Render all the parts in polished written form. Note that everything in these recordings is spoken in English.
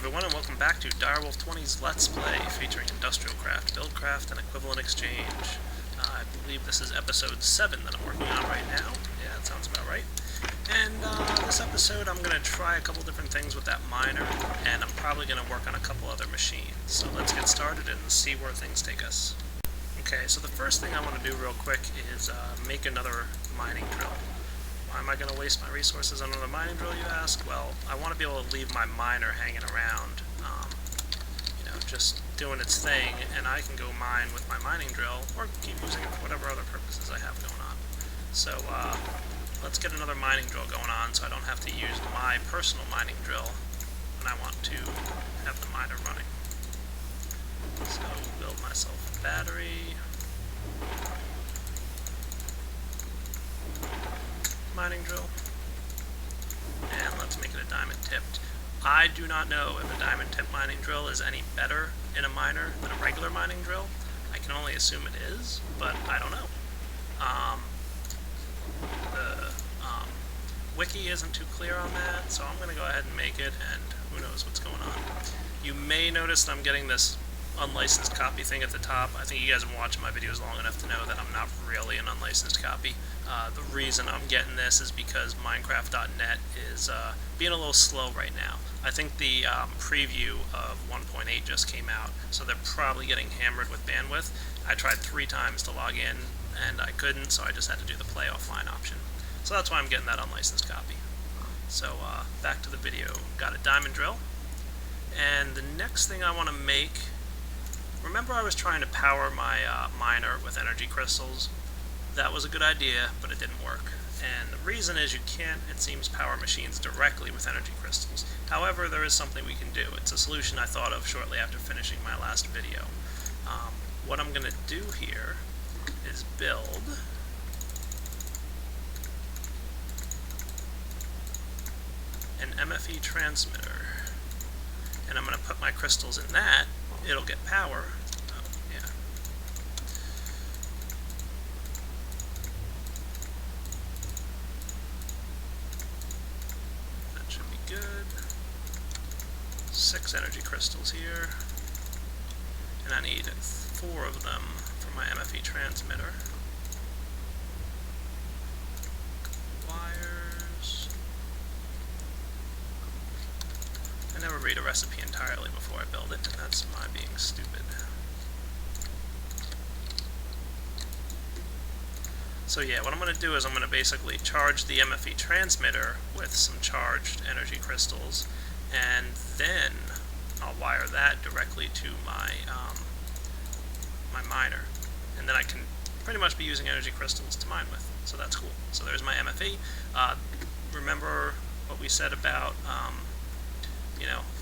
everyone, and welcome back to Direwolf20's Let's Play, featuring industrial craft, BuildCraft, and equivalent exchange. I believe this is episode 7 that I'm working on right now. Yeah, that sounds about right. And this episode I'm going to try a couple different things with that miner, and I'm probably going to work on a couple other machines. So let's get started and see where things take us. Okay, so the first thing I want to do real quick is make another mining drill. Why am I going to waste my resources on another mining drill, you ask? Well, I want to be able to leave my miner hanging around, just doing its thing, and I can go mine with my mining drill, or keep using it for whatever other purposes I have going on. So, let's get another mining drill going on so I don't have to use my personal mining drill when I want to have the miner running. So, build myself a battery. Mining drill, and let's make it a diamond tipped. I do not know if a diamond tip mining drill is any better in a miner than a regular mining drill. I can only assume it is, but I don't know. The wiki isn't too clear on that, so I'm going to go ahead and make it, and who knows what's going on. You may notice that I'm getting this unlicensed copy thing at the top. I think you guys have been watching my videos long enough to know that I'm not really an unlicensed copy. The reason I'm getting this is because Minecraft.net is being a little slow right now. I think the preview of 1.8 just came out, so they're probably getting hammered with bandwidth. I tried 3 times to log in, and I couldn't, so I just had to do the play offline option. So that's why I'm getting that unlicensed copy. So back to the video. Got a diamond drill, and the next thing I want to make... Remember I was trying to power my miner with energy crystals? That was a good idea, but it didn't work. And the reason is you can't, it seems, power machines directly with energy crystals. However, there is something we can do. It's a solution I thought of shortly after finishing my last video. What I'm going to do here is build an MFE transmitter. And I'm going to put my crystals in that. It'll get power. Oh, yeah. That should be good. 6 energy crystals here. And I need 4 of them for my MFE transmitter. Wires. I never read a recipe entirely before I build it, and that's my being stupid. So yeah, what I'm going to do is I'm going to basically charge the MFE transmitter with some charged energy crystals, and then I'll wire that directly to my my miner, and then I can pretty much be using energy crystals to mine with. So that's cool. So there's my MFE. Remember what we said about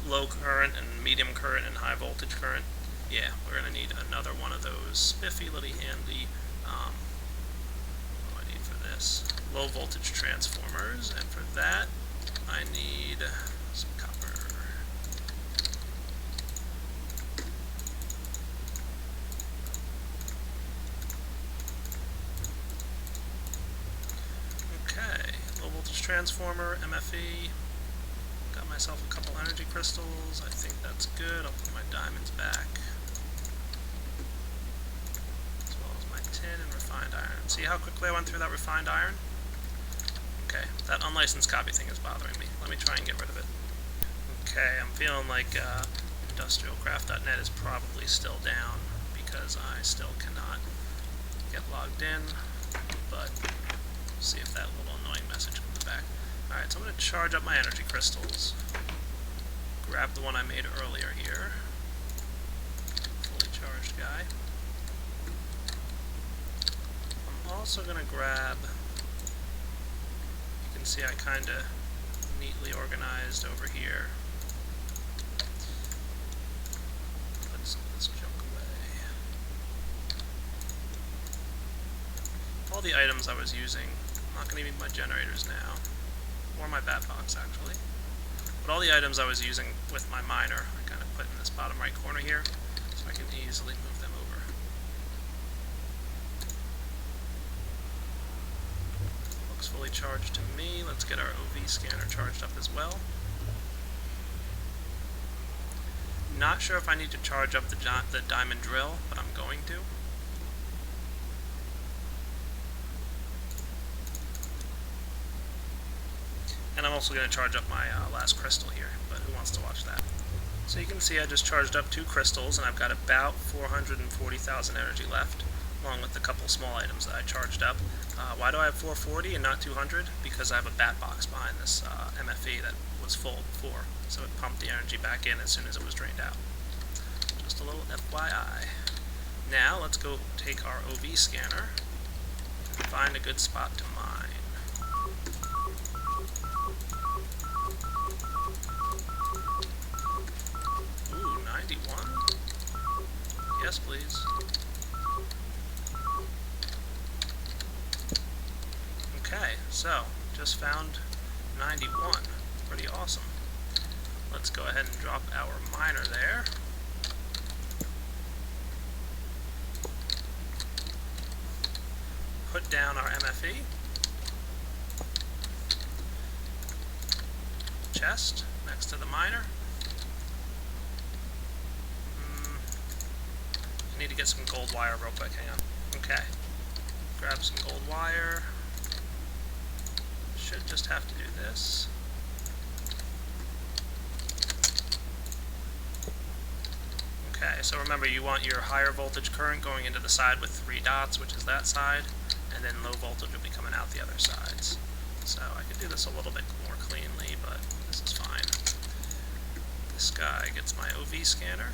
low current and medium current and high voltage current? Yeah, we're going to need another one of those spiffy, little handy, what do I need for this? Low voltage transformers, and for that I need some copper. Okay, low voltage transformer, MFE. Got myself a couple energy crystals. I think that's good. I'll put my diamonds back, as well as my tin and refined iron. See how quickly I went through that refined iron? Okay, that unlicensed copy thing is bothering me. Let me try and get rid of it. Okay, I'm feeling like industrialcraft.net is probably still down because I still cannot get logged in, but we'll see if that little annoying message comes back. Alright, so I'm going to charge up my energy crystals. Grab the one I made earlier here. Fully charged guy. I'm also going to grab... You can see I kind of neatly organized over here. Put some of this junk away. All the items I was using, I'm not going to need my generators now. Or my bat box, actually. But all the items I was using with my miner, I kind of put in this bottom right corner here, so I can easily move them over. Looks fully charged to me. Let's get our OV scanner charged up as well. not sure if I need to charge up the diamond drill, but I'm going to. And I'm also going to charge up my last crystal here, but who wants to watch that? So you can see I just charged up 2 crystals, and I've got about 440,000 energy left, along with the couple small items that I charged up. Why do I have 440 and not 200? Because I have a bat box behind this MFE that was full before, so it pumped the energy back in as soon as it was drained out. Just a little FYI. Now let's go take our OV scanner and find a good spot to mine. Ooh, 91? Yes, please. Okay, so just found 91. Pretty awesome. Let's go ahead and drop our miner there. Put down our MFE. Chest next to the miner. I need to get some gold wire real quick, hang on. Okay. Grab some gold wire. Should just have to do this. Okay, so remember you want your higher voltage current going into the side with 3 dots, which is that side, and then low voltage will be coming out the other sides. So I could do this a little bit more cleanly, but this is fine. This guy gets my OV scanner.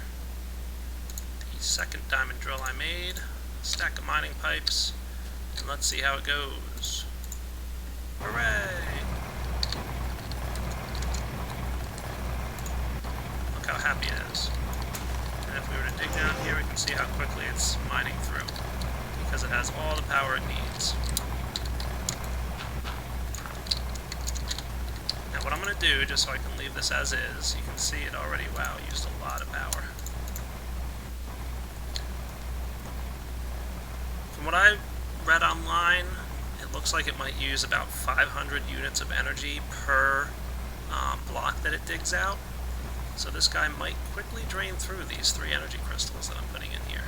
The second diamond drill I made, a stack of mining pipes, and let's see how it goes. Hooray! Look how happy it is. And if we were to dig down here, we can see how quickly it's mining through, because it has all the power it needs. Now what I'm going to do, just so I can leave this as is, you can see it already, wow, used a lot of power. From what I read online, it looks like it might use about 500 units of energy per block that it digs out. So this guy might quickly drain through these 3 energy crystals that I'm putting in here.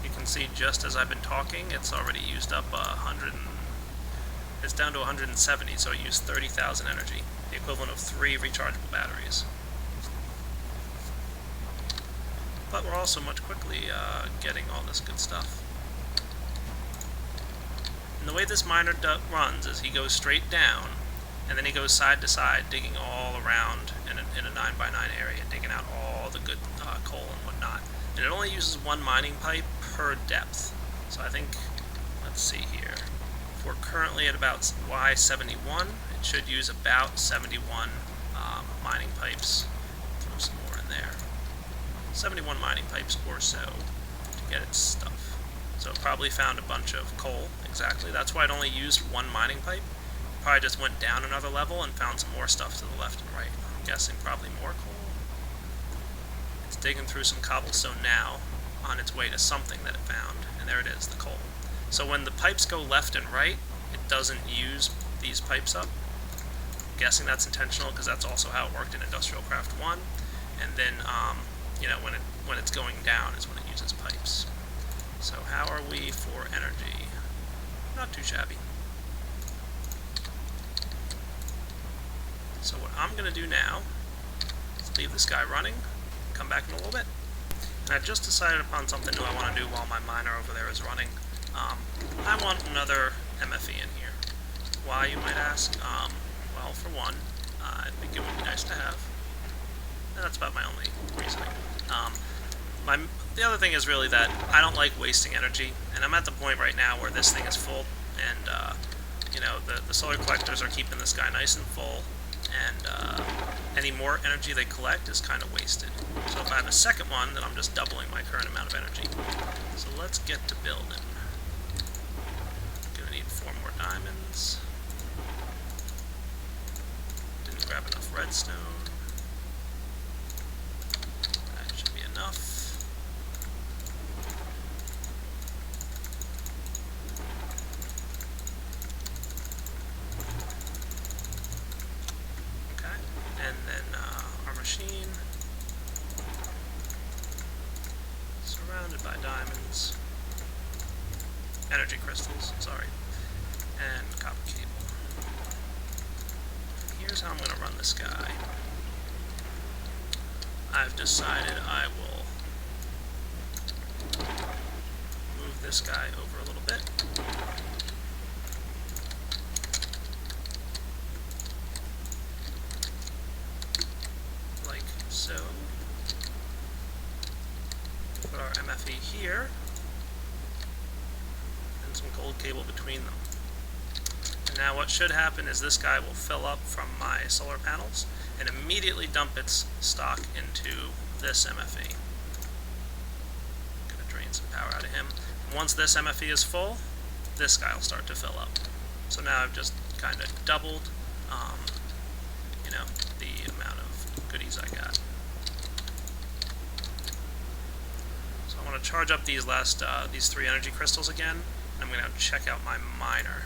You can see just as I've been talking, it's already used up it's down to 170, so it used 30,000 energy, the equivalent of 3 rechargeable batteries. But we're also much quickly getting all this good stuff. And the way this miner runs is he goes straight down, and then he goes side to side, digging all around in a 9x9 area, digging out all the good coal and whatnot. And it only uses 1 mining pipe per depth. So I think, let's see here, if we're currently at about Y71, it should use about 71 mining pipes. Throw some more in there. 71 mining pipes or so to get its stuff. So it probably found a bunch of coal, exactly. That's why it only used 1 mining pipe. Probably just went down another level and found some more stuff to the left and right. I'm guessing probably more coal. It's digging through some cobblestone now on its way to something that it found, and there it is, the coal. So when the pipes go left and right, it doesn't use these pipes up. I'm guessing that's intentional because that's also how it worked in Industrial Craft 1. And then, you know, when it's going down is when it uses pipes. So how are we for energy? Not too shabby. So what I'm going to do now is leave this guy running, come back in a little bit. And I've just decided upon something new I want to do while my miner over there is running. I want another MFE in here. Why, you might ask? Well, for one, I think it would be nice to have. And that's about my only reasoning. The other thing is really that I don't like wasting energy, and I'm at the point right now where this thing is full, and you know, the solar collectors are keeping this guy nice and full, and any more energy they collect is kind of wasted. So if I have a second one, then I'm just doubling my current amount of energy. So let's get to building. Gonna need 4 more diamonds. Didn't grab enough redstone. That should be enough. And then our machine Surrounded by diamonds. Energy crystals, sorry. And copper cable. Here's how I'm going to run this guy. I've decided I will move this guy over a little bit. Like so. Put our MFE here. And some gold cable between them. And now what should happen is this guy will fill up from my solar panels and immediately dump its stock into this MFE. I'm going to drain some power out of him. And once this MFE is full, this guy will start to fill up. So now I've just kind of doubled, you know, the amount of goodies I got. So I want to charge up these these 3 energy crystals again. And I'm going to check out my miner.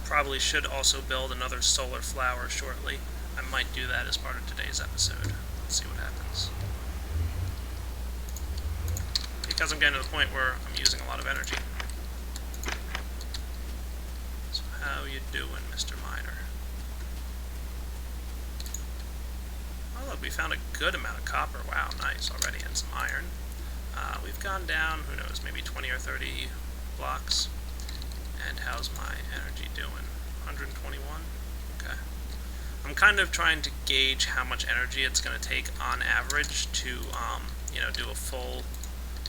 Probably should also build another solar flower shortly. I might do that as part of today's episode. Let's see what happens. Because I'm getting to the point where I'm using a lot of energy. So how you doing, Mr. Miner? Oh look, we found a good amount of copper. Wow, nice already, and some iron. We've gone down, who knows, maybe 20 or 30 blocks. And how's my energy doing? 121? Okay. I'm kind of trying to gauge how much energy it's going to take on average to, you know, do a full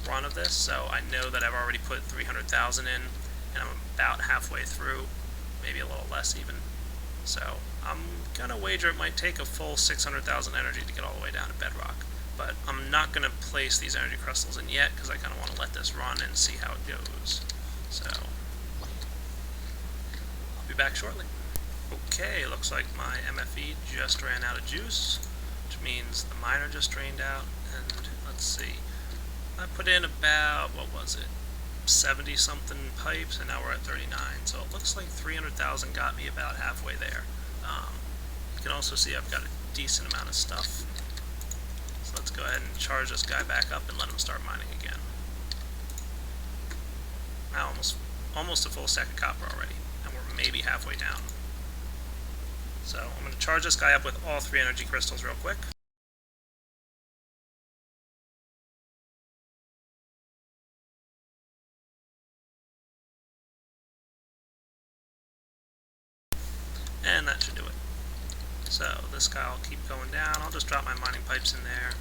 run of this. So I know that I've already put 300,000 in, and I'm about halfway through, maybe a little less even. So I'm going to wager it might take a full 600,000 energy to get all the way down to bedrock. But I'm not going to place these energy crystals in yet, because I kind of want to let this run and see how it goes. So be back shortly. Okay, looks like my MFE just ran out of juice, which means the miner just drained out, and let's see, I put in about, what was it, 70 something pipes, and now we're at 39, so it looks like 300,000 got me about halfway there. You can also see I've got a decent amount of stuff, so let's go ahead and charge this guy back up and let him start mining again. Now almost a full stack of copper already. Maybe halfway down. So I'm going to charge this guy up with all 3 energy crystals real quick. And that should do it. So this guy will keep going down. I'll just drop my mining pipes in there.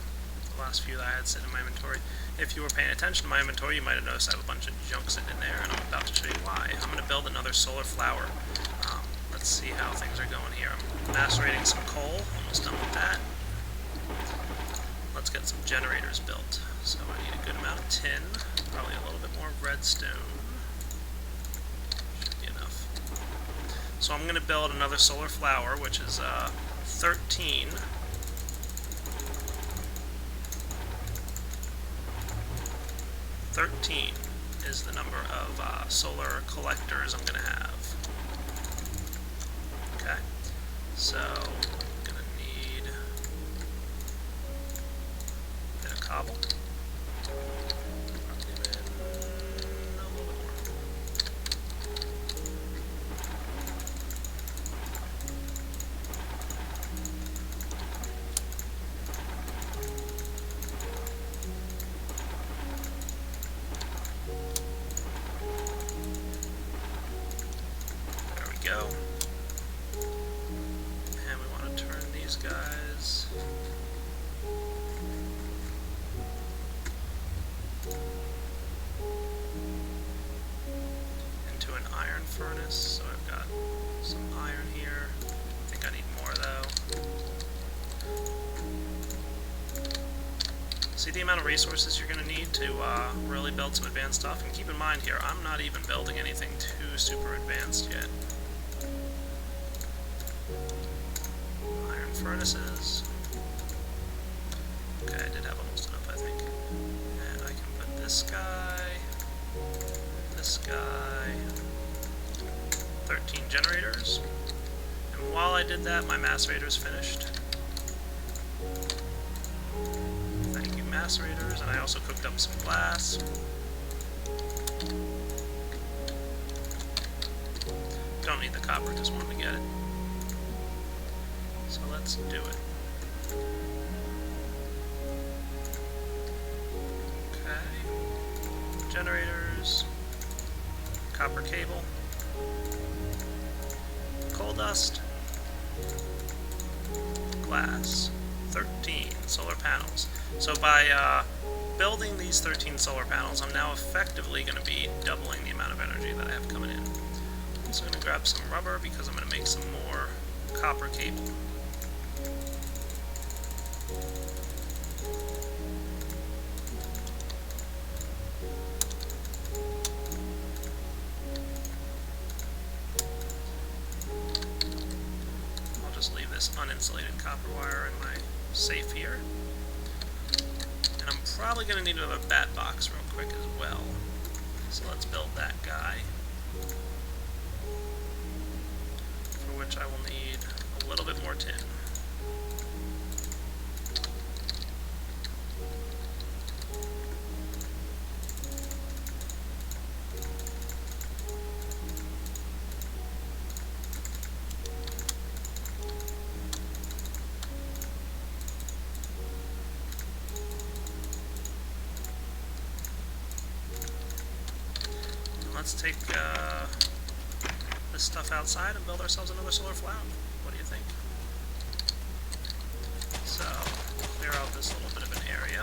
The last few that I had sitting in my inventory. If you were paying attention to my inventory, you might have noticed I have a bunch of junk sitting in there, and I'm about to show you why. I'm going to build another solar flower. Let's see how things are going here. I'm macerating some coal, almost done with that. Let's get some generators built. So I need a good amount of tin, probably a little bit more redstone. Should be enough. So I'm going to build another solar flower, which is 13. Is the number of solar collectors I'm going to have. Okay, so I'm going to need a bit of cobble. Probably even a little bit more. Go. And we want to turn these guys into an iron furnace. So I've got some iron here. I think I need more though. See the amount of resources you're going to need to really build some advanced stuff? And keep in mind here, I'm not even building anything too super advanced yet. Iron furnaces. Okay, I did have almost enough, I think. And I can put this guy, 13 generators. And while I did that, my macerator's finished. Thank you, macerator. macerators, and I also cooked up some glass. Don't need the copper, just wanted to get it. So let's do it. Okay. Generators. Copper cable. Coal dust. Glass. 13 solar panels. So by building these 13 solar panels, I'm now effectively going to be doubling the amount of energy that I have coming in. I'm also going to grab some rubber because I'm going to make some more copper cable. I'll just leave this uninsulated copper wire in my safe here. And I'm probably going to need another bat box real quick as well. So let's build that guy. For which I will need a little bit more tin. Let's take this stuff outside and build ourselves another solar flower. What do you think? So, clear out this little bit of an area.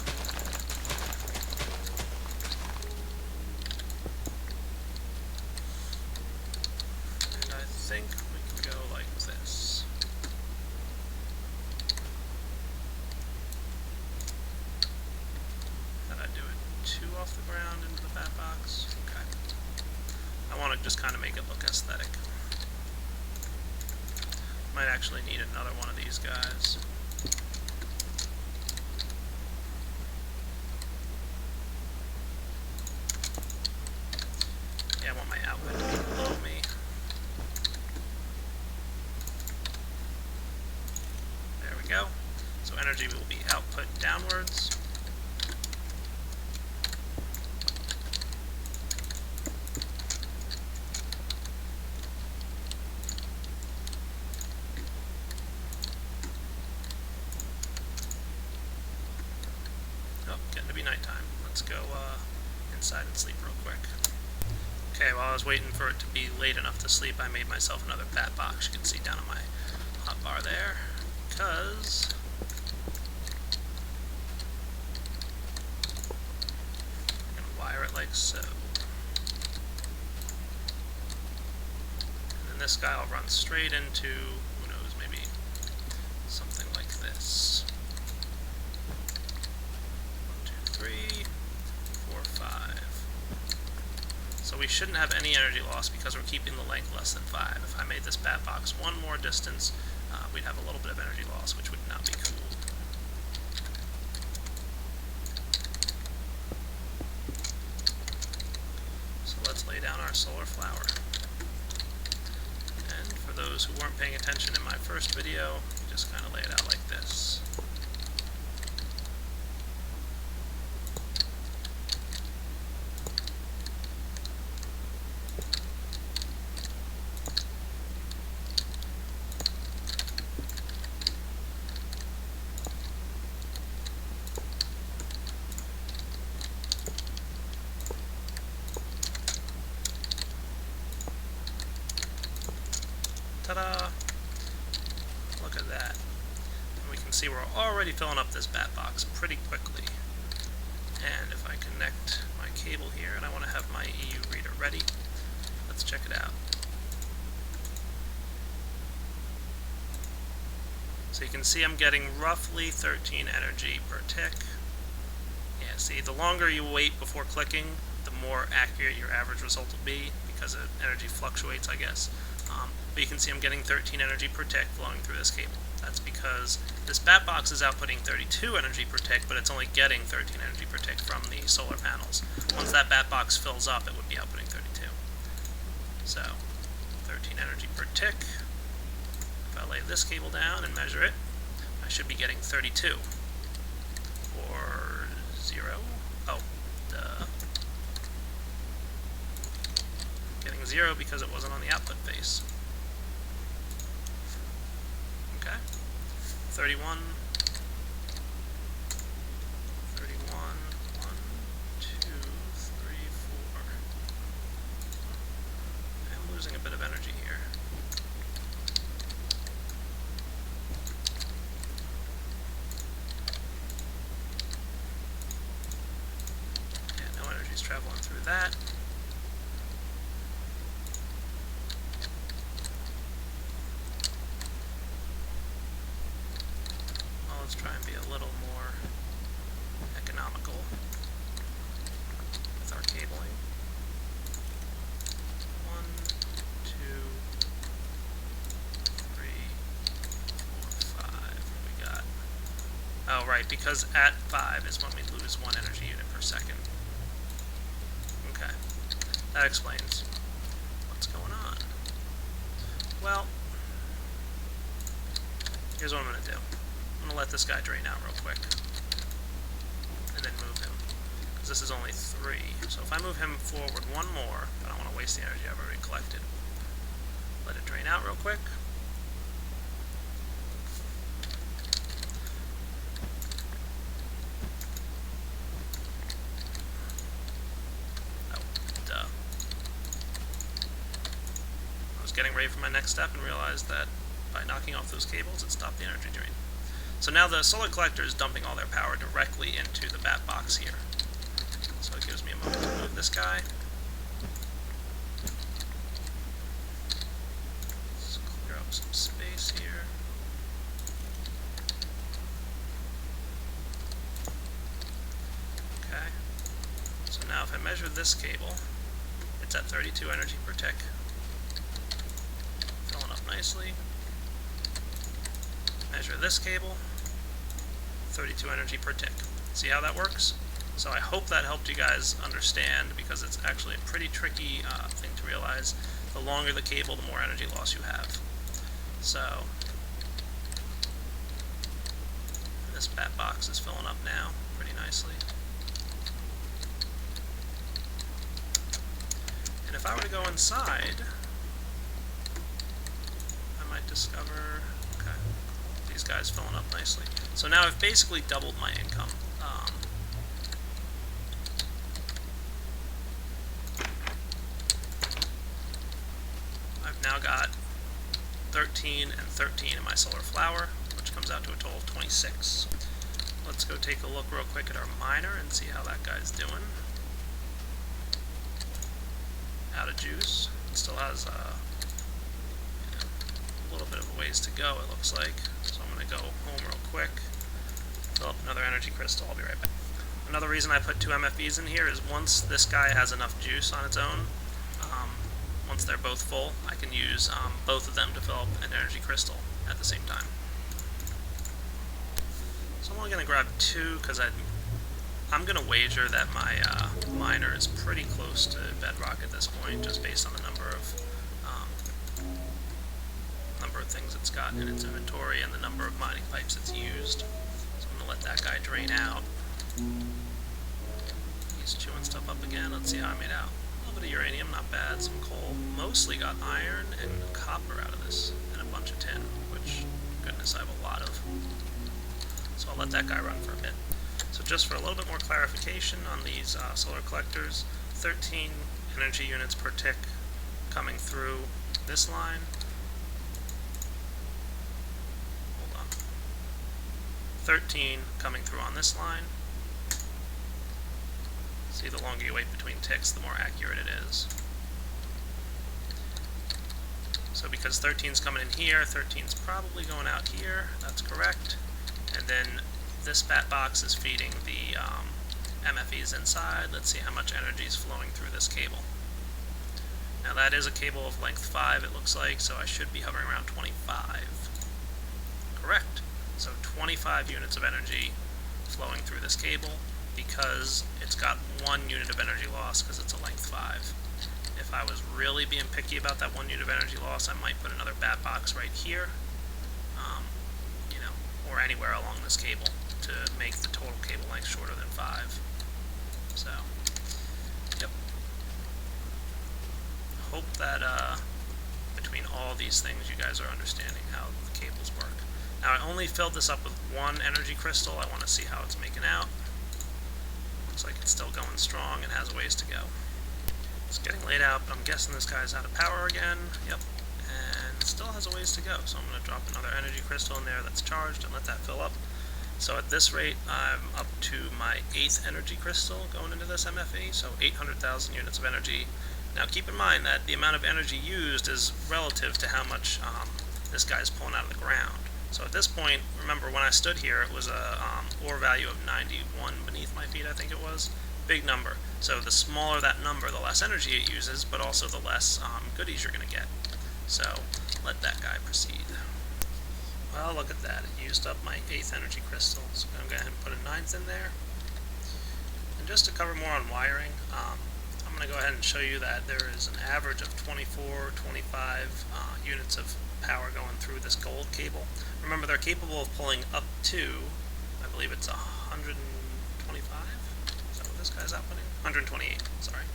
And I think we can go like this. How'd I do it? 2 off the ground into the bat box? Okay. I want to just kind of make it look aesthetic. Might actually need another one of these guys. Yeah, I want my output to be below me. There we go. So energy will be output downwards. Nighttime. Let's go inside and sleep real quick. Okay, while I was waiting for it to be late enough to sleep, I made myself another bat box. You can see down on my hotbar there, because I'm going to wire it like so. And then this guy will run straight into, who knows, maybe something like this. 3, 4, 5. So we shouldn't have any energy loss because we're keeping the length less than 5. If I made this bat box one more distance, we'd have a little bit of energy loss, which would not be cool. So let's lay down our solar flower. And for those who weren't paying attention in my first video, just kind of lay it out like this. Ta-da! Look at that. And we can see we're already filling up this bat box pretty quickly. And if I connect my cable here, and I want to have my EU reader ready, let's check it out. So you can see I'm getting roughly 13 energy per tick. Yeah, see, the longer you wait before clicking, the more accurate your average result will be, because energy fluctuates, I guess. But you can see I'm getting 13 energy per tick flowing through this cable. That's because this bat box is outputting 32 energy per tick, but it's only getting 13 energy per tick from the solar panels. Once that bat box fills up, it would be outputting 32. So, 13 energy per tick. If I lay this cable down and measure it, I should be getting 32. Or 0. Oh, duh. Getting 0 because it wasn't on the output face. Okay. 31. 31. 1, 2, 3, 4. I'm losing a bit of energy here. Yeah, no energy's traveling through that. Let's try and be a little more economical with our cabling. 1, 2, 3, 4, 5. What we got? Oh, right, because at 5 is when we lose 1 energy unit per second. Okay, that explains what's going on. Well, here's what I'm going to do. I'm going to let this guy drain out real quick, and then move him, because this is only 3. So if I move him forward 1 more, I don't want to waste the energy I've already collected. Let it drain out real quick. Oh, duh. I was getting ready for my next step and realized that by knocking off those cables, it stopped the energy drain. So now the solar collector is dumping all their power directly into the bat box here. So it gives me a moment to move this guy. Let's clear up some space here. Okay. So now if I measure this cable, it's at 32 energy per tick. Filling up nicely. Measure this cable, 32 energy per tick. See how that works? So I hope that helped you guys understand, because it's actually a pretty tricky thing to realize. The longer the cable, the more energy loss you have. So this bat box is filling up now pretty nicely. And if I were to go inside, I might discover, okay, these guys filling up nicely. So now I've basically doubled my income. I've now got 13 and 13 in my solar flower, which comes out to a total of 26. Let's go take a look real quick at our miner and see how that guy's doing. Out of juice. It still has a little bit of a ways to go, it looks like. So I'm going to go home real quick, fill up another energy crystal. I'll be right back. Another reason I put 2 MFBs in here is once this guy has enough juice on its own, once they're both full, I can use both of them to fill up an energy crystal at the same time. So I'm only going to grab 2 because I'm going to wager that my miner is pretty close to bedrock at this point, just based on the number of things it's got in its inventory and the number of mining pipes it's used. So I'm going to let that guy drain out. He's chewing stuff up again. Let's see how I made out. A little bit of uranium, not bad. Some coal. Mostly got iron and copper out of this, and a bunch of tin, which, goodness, I have a lot of. So I'll let that guy run for a bit. So just for a little bit more clarification on these solar collectors, 13 energy units per tick coming through this line. Hold on. 13 coming through on this line. See, the longer you wait between ticks, the more accurate it is. So because 13's coming in here, 13's probably going out here. That's correct. And then this bat box is feeding the MFEs inside. Let's see how much energy is flowing through this cable. Now that is a cable of length 5, it looks like, so I should be hovering around 25. Correct. So 25 units of energy flowing through this cable, because it's got 1 unit of energy loss because it's a length 5. If I was really being picky about that 1 unit of energy loss, I might put another bat box right here, or any anywhere along this cable to make the total cable length shorter than 5. So, yep. Hope that between all these things you guys are understanding how the cables work. Now I only filled this up with 1 energy crystal. I want to see how it's making out. Looks like it's still going strong and has a ways to go. It's getting laid out, but I'm guessing this guy's out of power again. Yep. And still has a ways to go. So I'm going to drop another energy crystal in there that's charged and let that fill up. So at this rate, I'm up to my 8th energy crystal going into this MFE, so 800,000 units of energy. Now keep in mind that the amount of energy used is relative to how much this guy's pulling out of the ground. So at this point, remember when I stood here, it was a ore value of 91 beneath my feet, I think it was. Big number. So the smaller that number, the less energy it uses, but also the less goodies you're going to get. So let that guy proceed. Well, look at that. It used up my 8th energy crystal. So I'm going to go ahead and put a 9th in there. And just to cover more on wiring, I'm going to go ahead and show you that there is an average of 24, 25 units of power going through this gold cable. Remember, they're capable of pulling up to, I believe it's 125? Is that what this guy's outputting? 128, sorry.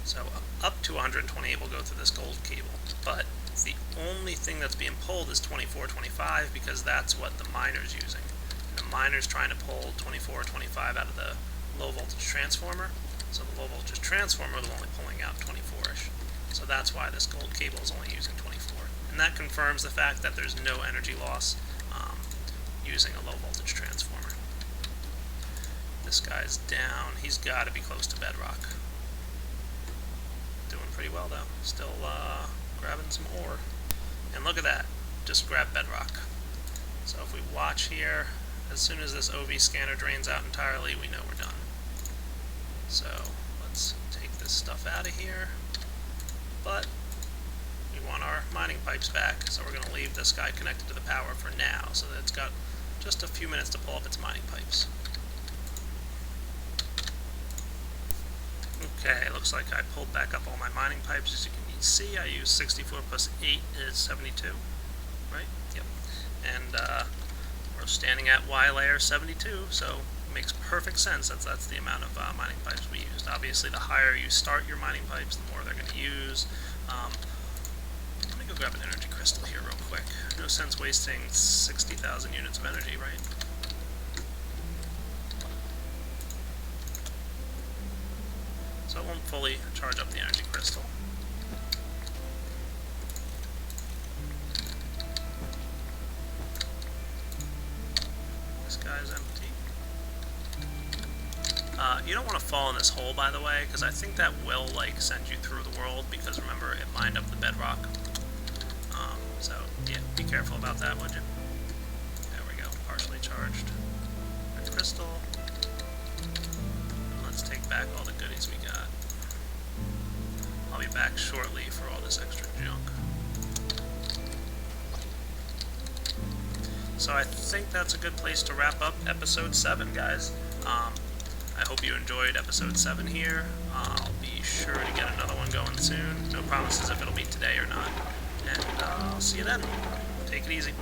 So up to 128 will go through this gold cable, but the only thing that's being pulled is 24, 25 because that's what the miner's using. And the miner's trying to pull 24, 25 out of the low voltage transformer, so the low voltage transformer is only pulling out 24-ish. So that's why this gold cable is only using 24. And that confirms the fact that there's no energy loss using a low voltage transformer. This guy's down. He's got to be close to bedrock. Doing pretty well though. Still grabbing some ore. And look at that. Just grab bedrock. So if we watch here, as soon as this OV scanner drains out entirely, we know we're done. So let's take this stuff out of here. But we want our mining pipes back, so we're going to leave this guy connected to the power for now, so that it's got just a few minutes to pull up its mining pipes. Okay, looks like I pulled back up all my mining pipes. As you can see, I used 64 plus 8 is 72, right? Yep. And we're standing at Y layer 72, so it makes perfect sense that that's the amount of mining pipes we used. Obviously, the higher you start your mining pipes, the more they're going to use. Let me go grab an energy crystal here real quick. No sense wasting 60,000 units of energy, right? So it won't fully charge up the energy crystal. This guy's empty. You don't want to fall in this hole, by the way, because I think that will send you through the world, because remember, it mined up the bedrock. So yeah, be careful about that, would you? There we go, partially charged. Red crystal. And let's take back all the goodies we got. I'll be back shortly for all this extra junk. So I think that's a good place to wrap up episode 7, guys. I hope you enjoyed episode 7 here. I'll be sure to get another one going soon. No promises if it'll be today or not. And I'll see you then. Take it easy.